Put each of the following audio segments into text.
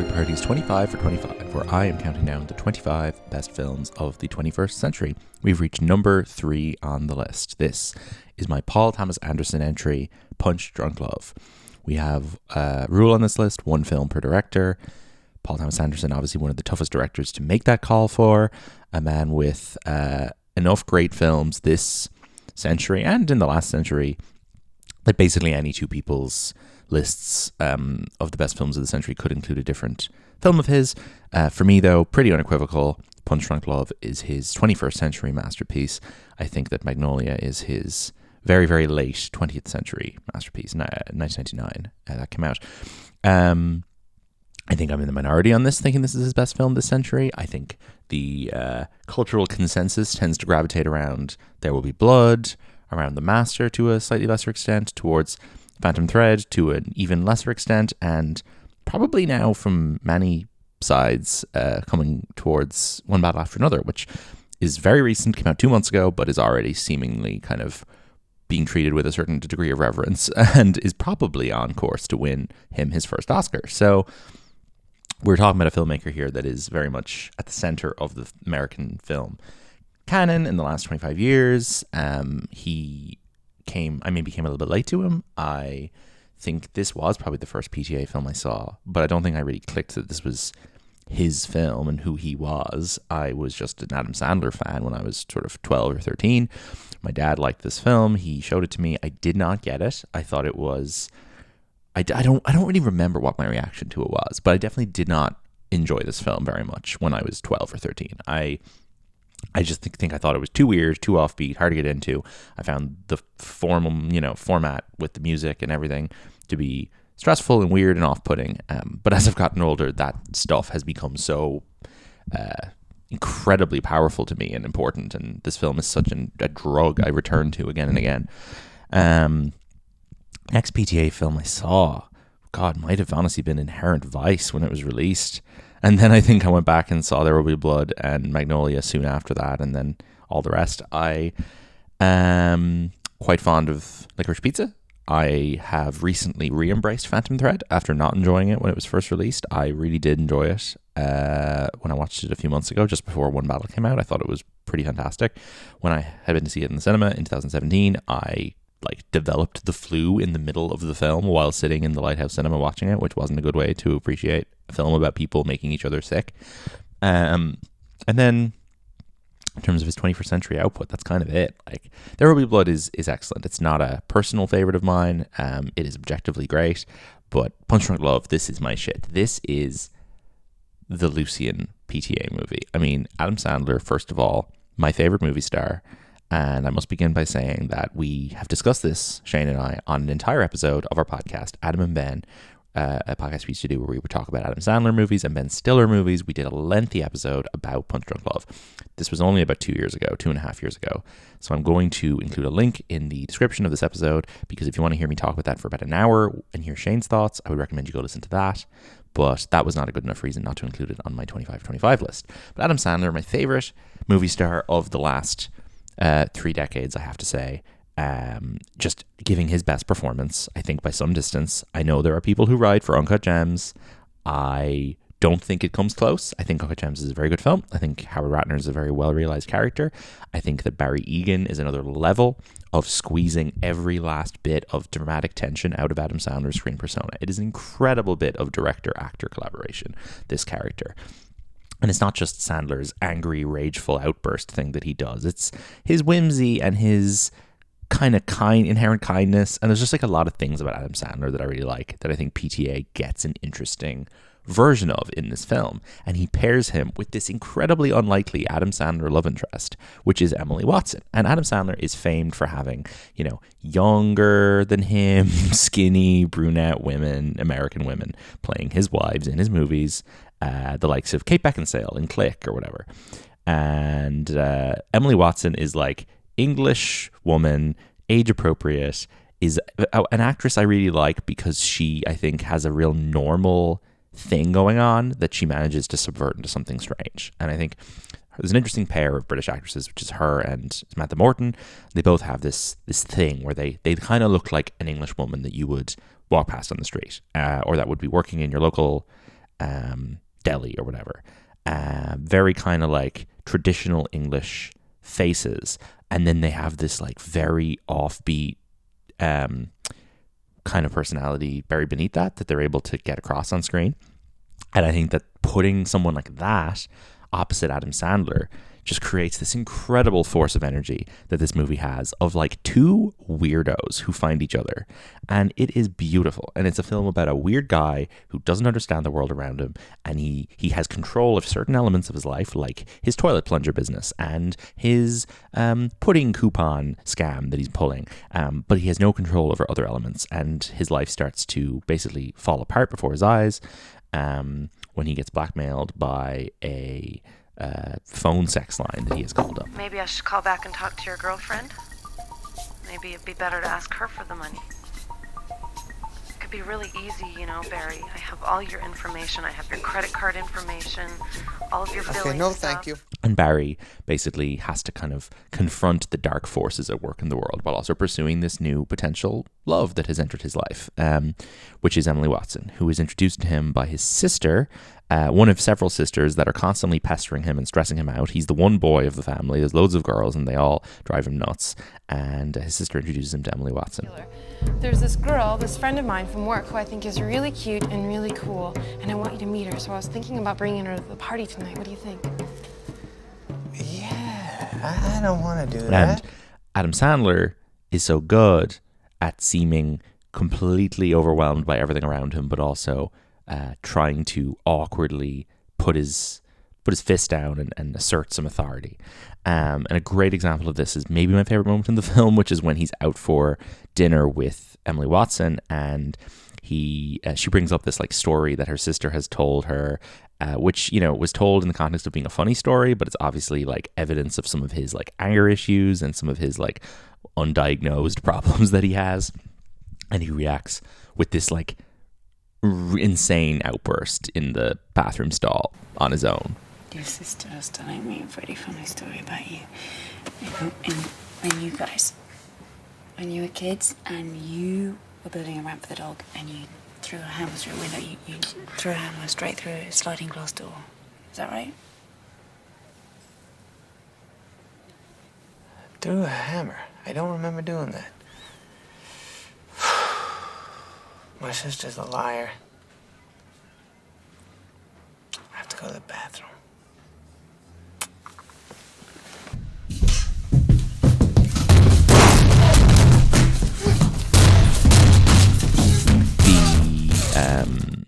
Boy Party's 25 for 25, where I am counting down the 25 best films of the 21st century. We've reached number 3 on the list. This is my Paul Thomas Anderson entry, Punch Drunk Love. We have a rule on this list, 1 film per director. Paul Thomas Anderson, obviously one of the toughest directors to make that call for, a man with enough great films this century and in the last century that basically any two people's lists of the best films of the century could include a different film of his. For me, though, pretty unequivocal, Punch Drunk Love is his 21st century masterpiece. I think that Magnolia is his very, very late 20th century masterpiece, 1999, that came out. I think I'm in the minority on this, thinking this is his best film this century. I think the cultural consensus tends to gravitate around There Will Be Blood, around The Master to a slightly lesser extent, towards Phantom Thread to an even lesser extent, and probably now from many sides coming towards One Battle After Another, which is very recent, came out 2 months ago, but is already seemingly kind of being treated with a certain degree of reverence and is probably on course to win him his first Oscar. So we're talking about a filmmaker here that is very much at the center of the American film canon in the last 25 years. He became a little bit late to him. I think this was probably the first PTA film I saw, but I don't think I really clicked that this was his film and who he was. I was just an Adam Sandler fan when I was sort of 12 or 13. My dad liked this film. He showed it to me. I did not get it. I thought it was... I don't really remember what my reaction to it was, but I definitely did not enjoy this film very much when I was 12 or 13. I just think I thought it was too weird, too offbeat, hard to get into. I found the format with the music and everything to be stressful and weird and off-putting. But as I've gotten older, that stuff has become so incredibly powerful to me and important. And this film is such a drug I return to again and again. Next PTA film I saw, might have honestly been Inherent Vice when it was released. And then I think I went back and saw There Will Be Blood and Magnolia soon after that, and then all the rest. I am quite fond of Licorice Pizza. I have recently re-embraced Phantom Thread after not enjoying it when it was first released. I really did enjoy it when I watched it a few months ago, just before One Battle came out. I thought it was pretty fantastic. When I had been to see it in the cinema in 2017, I developed the flu in the middle of the film while sitting in the Lighthouse Cinema watching it, which wasn't a good way to appreciate a film about people making each other sick. And then in terms of his 21st century output, that's kind of it. There Will Be Blood is excellent. It's not a personal favorite of mine. It is objectively great, but Punch Drunk Love, this is my shit. This is the Lucien PTA movie. I mean, Adam Sandler, first of all, my favorite movie star. And I must begin by saying that we have discussed this, Shane and I, on an entire episode of our podcast, Adam and Ben, a podcast we used to do where we would talk about Adam Sandler movies and Ben Stiller movies. We did a lengthy episode about Punch Drunk Love. This was only about 2.5 years ago. So I'm going to include a link in the description of this episode, because if you want to hear me talk about that for about an hour and hear Shane's thoughts, I would recommend you go listen to that. But that was not a good enough reason not to include it on my 25 list. But Adam Sandler, my favorite movie star of the last 3 decades, I have to say. Just giving his best performance, I think, by some distance. I know there are people who ride for Uncut Gems. I don't think it comes close. I think Uncut Gems is a very good film. I think Howard Ratner is a very well-realized character. I think that Barry Egan is another level of squeezing every last bit of dramatic tension out of Adam Sandler's screen persona. It is an incredible bit of director-actor collaboration, this character. And it's not just Sandler's angry, rageful outburst thing that he does. It's his whimsy and his kind of inherent kindness. And there's just a lot of things about Adam Sandler that I really like, that I think PTA gets an interesting version of in this film. And he pairs him with this incredibly unlikely Adam Sandler love interest, which is Emily Watson. And Adam Sandler is famed for having, younger than him, skinny, brunette women, American women, playing his wives in his movies. The likes of Kate Beckinsale in Click or whatever. And Emily Watson is English woman, age appropriate, is an actress I really like because she, I think, has a real normal thing going on that she manages to subvert into something strange. And I think there's an interesting pair of British actresses, which is her and Samantha Morton. They both have this thing where they kind of look like an English woman that you would walk past on the street, or that would be working in your local deli or whatever. Very kind of like traditional English faces, and then they have this like very offbeat kind of personality buried beneath that they're able to get across on screen. And I think that putting someone like that opposite Adam Sandler just creates this incredible force of energy that this movie has of like two weirdos who find each other. And it is beautiful. And it's a film about a weird guy who doesn't understand the world around him. And he has control of certain elements of his life, like his toilet plunger business and his pudding coupon scam that he's pulling. But he has no control over other elements. And his life starts to basically fall apart before his eyes when he gets blackmailed by a phone sex line that he has called up. Maybe I should call back and talk to your girlfriend. Maybe it'd be better to ask her for the money. It could be really easy, you know, Barry. I have all your information. I have your credit card information, all of your billing Okay, no, stuff. thank you. And Barry basically has to kind of confront the dark forces at work in the world while also pursuing this new potential love that has entered his life, which is Emily Watson, who is introduced to him by his sister, one of several sisters that are constantly pestering him and stressing him out. He's the one boy of the family. There's loads of girls and they all drive him nuts. And his sister introduces him to Emily Watson. There's this girl, this friend of mine from work, who I think is really cute and really cool, and I want you to meet her. So I was thinking about bringing her to the party tonight. What do you think? Yeah, I don't want to do that. And Adam Sandler is so good at seeming completely overwhelmed by everything around him, but also trying to awkwardly put his fist down and assert some authority. And a great example of this is maybe my favorite moment in the film, which is when he's out for dinner with Emily Watson, and she brings up this like story that her sister has told her, which, you know, was told in the context of being a funny story, but it's obviously like evidence of some of his like anger issues and some of his like undiagnosed problems that he has. And he reacts with this like insane outburst in the bathroom stall on his own. Your sister was telling me a pretty funny story about you. And when you were kids and you were building a ramp for the dog and you threw a hammer through a window, you threw a hammer straight through a sliding glass door. Is that right? Threw a hammer. I don't remember doing that. My sister's a liar. I have to go to the bathroom. The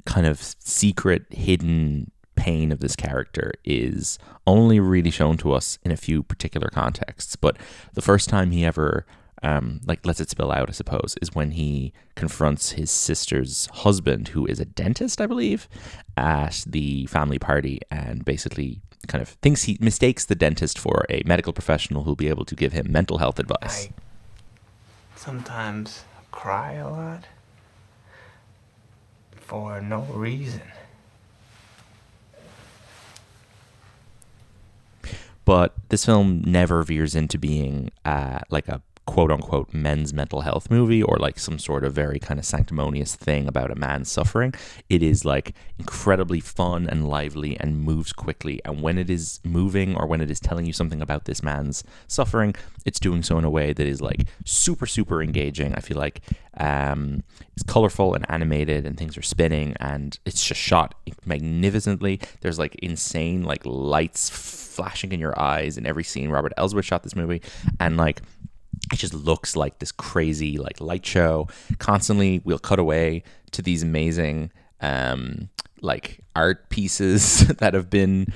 kind of secret, hidden pain of this character is only really shown to us in a few particular contexts. But the first time he ever lets it spill out, I suppose, is when he confronts his sister's husband, who is a dentist, I believe, at the family party, and basically kind of mistakes the dentist for a medical professional who'll be able to give him mental health advice. I sometimes cry a lot for no reason. But this film never veers into being like a quote-unquote men's mental health movie or like some sort of very kind of sanctimonious thing about a man suffering. It is like incredibly fun and lively and moves quickly, and when it is moving or when it is telling you something about this man's suffering, it's doing so in a way that is like super, super engaging. I feel like it's colorful and animated and things are spinning and it's just shot magnificently. There's like insane like lights flashing in your eyes in every scene. Robert Elswit shot this movie, and like it just looks like this crazy like light show. Constantly we'll cut away to these amazing like art pieces that have been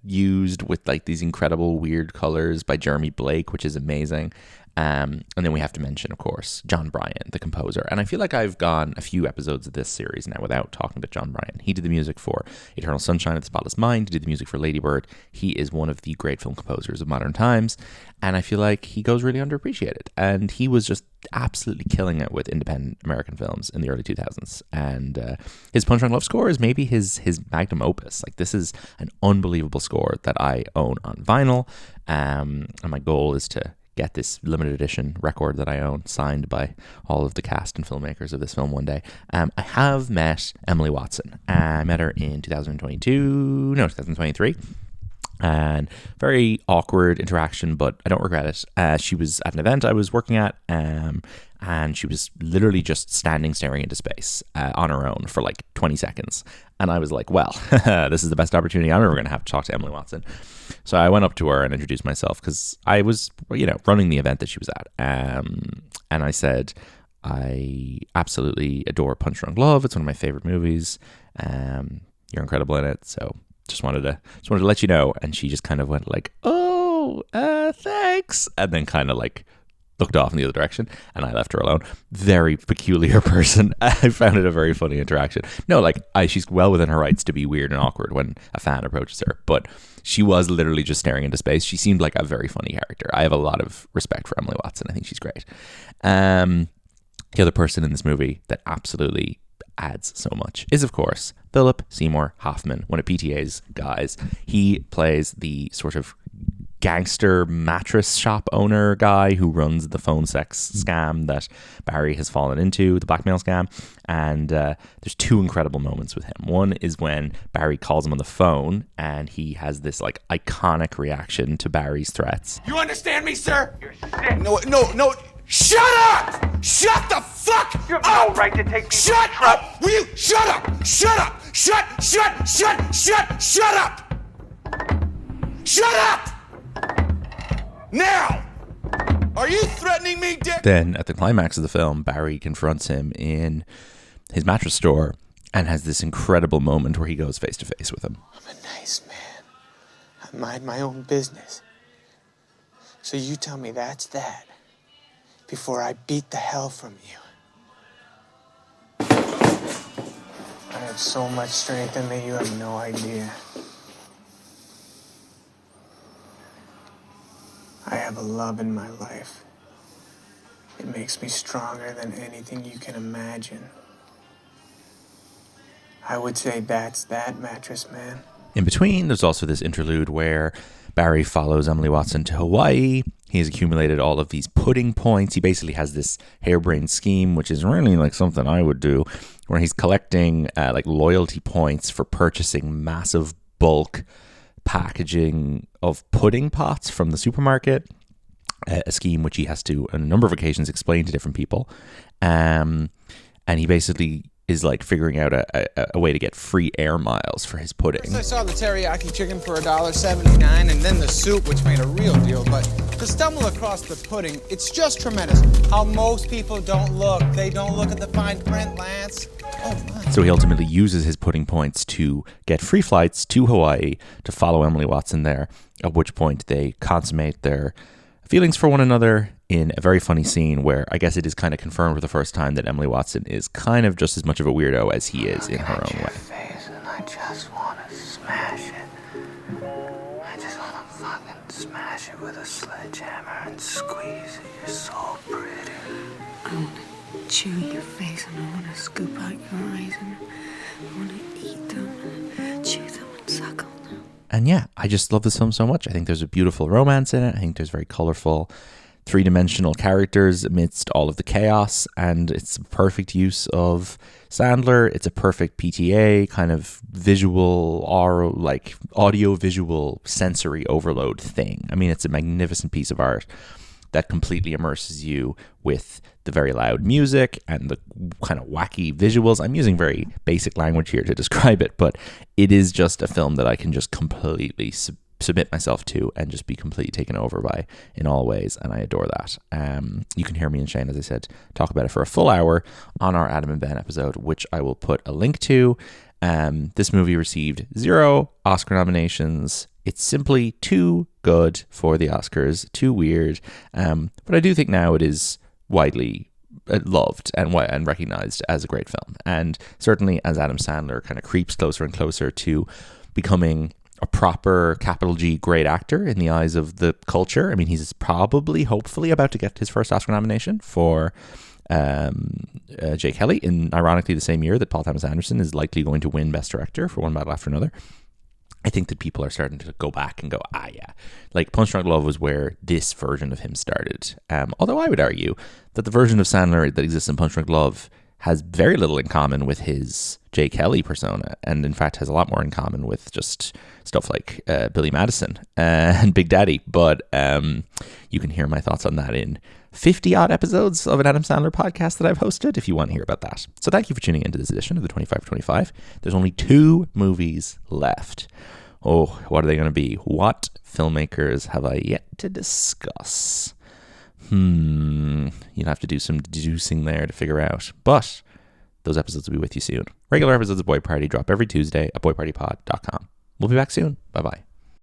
used with like these incredible weird colors by Jeremy Blake, which is amazing. And then we have to mention, of course, John Bryan, the composer. And I feel like I've gone a few episodes of this series now without talking to John Bryan. He did the music for Eternal Sunshine of the Spotless Mind. He did the music for Lady Bird. He is one of the great film composers of modern times. And I feel like he goes really underappreciated. And he was just absolutely killing it with independent American films in the early 2000s. And his Punch Drunk Love score is maybe his magnum opus. Like, this is an unbelievable score that I own on vinyl. And my goal is to get this limited edition record that I own signed by all of the cast and filmmakers of this film one day. I have met Emily Watson. I met her in 2023. And very awkward interaction, but I don't regret it. She was at an event I was working at, and she was literally just standing staring into space on her own for like 20 seconds. And I was like, well, this is the best opportunity I'm ever going to have to talk to Emily Watson. So I went up to her and introduced myself because I was, running the event that she was at. And I said, I absolutely adore Punch Drunk Love. It's one of my favorite movies. You're incredible in it. So just wanted to let you know. And she just kind of went like, oh, thanks. And then kind of like looked off in the other direction, and I left her alone. Very peculiar person. I found it a very funny interaction. No, like she's well within her rights to be weird and awkward when a fan approaches her, but she was literally just staring into space. She seemed like a very funny character. I have a lot of respect for Emily Watson. I think she's great. The other person in this movie that absolutely adds so much is, of course, Philip Seymour Hoffman, one of PTA's guys. He plays the sort of gangster mattress shop owner guy who runs the phone sex scam that Barry has fallen into, the blackmail scam. And there's two incredible moments with him. One is when Barry calls him on the phone and he has this like iconic reaction to Barry's threats. You understand me, sir? You're sick. No. Shut up! Shut the fuck up! You have no right to take me. Shut up! Will you shut up? Shut up! Shut up! Shut up! Now! Are you threatening me, Dick? Then at the climax of the film, Barry confronts him in his mattress store and has this incredible moment where he goes face to face with him. I'm a nice man. I mind my own business. So you tell me that's that before I beat the hell from you. I have so much strength in me, you have no idea. I have a love in my life. It makes me stronger than anything you can imagine. I would say that's that, mattress man. In between, there's also this interlude where Barry follows Emily Watson to Hawaii. He has accumulated all of these pudding points. He basically has this harebrained scheme, which is really like something I would do, where he's collecting like loyalty points for purchasing massive bulk packaging of pudding pots from the supermarket. A scheme which he has to, on a number of occasions, explain to different people. And he basically is like figuring out a way to get free air miles for his pudding. First I saw the teriyaki chicken for $1.79 and then the soup, which made a real deal. But to stumble across the pudding, it's just tremendous how most people don't look. They don't look at the fine print, Lance. Oh, my. So he ultimately uses his pudding points to get free flights to Hawaii to follow Emily Watson there, at which point they consummate their feelings for one another in a very funny scene where I guess it is kind of confirmed for the first time that Emily Watson is kind of just as much of a weirdo as he is in her own way. Face and I just want to smash it. I just want to fucking smash it with a sledgehammer and squeeze it. You're so pretty. I want to chew your face and I want to scoop out your eyes and I want to eat them and chew them and suckle them. And yeah, I just love this film so much. I think there's a beautiful romance in it. I think there's very colorful, three-dimensional characters amidst all of the chaos, and it's a perfect use of Sandler. It's a perfect PTA kind of visual or like audio-visual sensory overload thing. I mean, it's a magnificent piece of art that completely immerses you with the very loud music and the kind of wacky visuals. I'm using very basic language here to describe it, but it is just a film that I can just completely submit myself to and just be completely taken over by in all ways, and I adore that. You can hear me and Shane, as I said, talk about it for a full hour on our Adam and Ben episode, which I will put a link to. This movie received 0 Oscar nominations. It's simply too good for the Oscars, too weird. But I do think now it is widely loved and recognized as a great film. And certainly as Adam Sandler kind of creeps closer and closer to becoming a proper capital G great actor in the eyes of the culture. I mean, he's probably, hopefully, about to get his first Oscar nomination for Jake Kelly in, ironically, the same year that Paul Thomas Anderson is likely going to win Best Director for One Battle After Another. I think that people are starting to go back and go, yeah, like Punch Drunk Love was where this version of him started. Although I would argue that the version of Sandler that exists in Punch Drunk Love has very little in common with his Jay Kelly persona, and in fact has a lot more in common with just stuff like Billy Madison and Big Daddy. But you can hear my thoughts on that in 50 odd episodes of an Adam Sandler podcast that I've hosted if you want to hear about that. So thank you for tuning into this edition of the 25 for 25. There's only 2 movies left. Oh, what are they going to be? What filmmakers have I yet to discuss? You'll have to do some deducing there to figure out. But those episodes will be with you soon. Regular episodes of Boy Party drop every Tuesday at boypartypod.com. We'll be back soon. Bye-bye.